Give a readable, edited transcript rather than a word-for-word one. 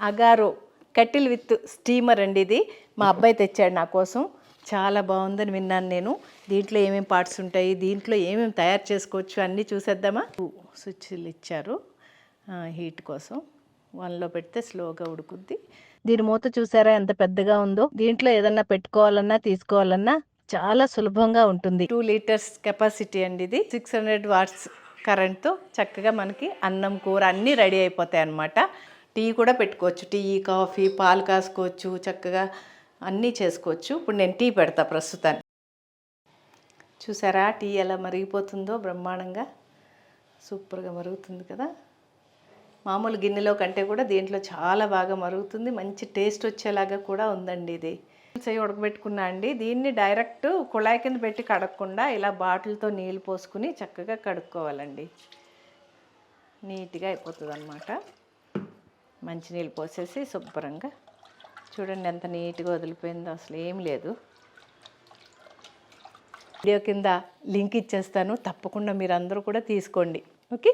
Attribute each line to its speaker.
Speaker 1: Agaro కటిల్ with steamer అండి. ఇది మా అబ్బాయి తెచ్చాడు నా కోసం. చాలా బాగుందని విన్నాను నేను. దీంట్లో ఏమేమి పార్ట్స్ ఉంటాయి, దీంట్లో ఏమేమి తయారు చేసుకోవచ్చు అన్నీ చూసేద్దామా. స్విచ్లు ఇచ్చారు హీట్ కోసం. 1లో పెడితే స్లోగా ఉడుకుద్ది. దీని మూత చూసారా ఎంత పెద్దగా ఉందో. దీంట్లో ఏదన్నా పెట్టుకోవాలన్నా తీసుకోవాలన్నా చాలా సులభంగా ఉంటుంది. 2 లీటర్స్ కెపాసిటీ అండి ఇది. 600 వాట్స్ కరెంట్తో చక్కగా మనకి అన్నం కూర అన్నీ రెడీ అయిపోతాయి అన్నమాట. టీ కూడా పెట్టుకోవచ్చు. టీ, కాఫీ, పాలు కాసుకోవచ్చు, చక్కగా అన్నీ చేసుకోవచ్చు. ఇప్పుడు నేను టీ పెడతా ప్రస్తుతానికి. చూసారా టీ ఎలా మరిగిపోతుందో బ్రహ్మాండంగా. సూపర్గా మరుగుతుంది కదా. మామూలు గిన్నెలో కంటే కూడా దీంట్లో చాలా బాగా మరుగుతుంది. మంచి టేస్ట్ వచ్చేలాగా కూడా ఉందండి ఇది. ఉడకబెట్టుకున్నా అండి. దీన్ని డైరెక్ట్ కుళాయి కింద పెట్టి కడగకుండా ఇలా బాటిల్తో నీళ్ళు పోసుకుని చక్కగా కడుక్కోవాలండి. నీట్గా అయిపోతుంది అన్నమాట. మంచినీళ్ళు పోసేసి శుభ్రంగా చూడండి ఎంత నీట్గా వదిలిపోయిందో. అసలు ఏం లేదు. వీడియో కింద లింక్ ఇచ్చేస్తాను, తప్పకుండా మీరు అందరూ కూడా తీసుకోండి. ఓకే.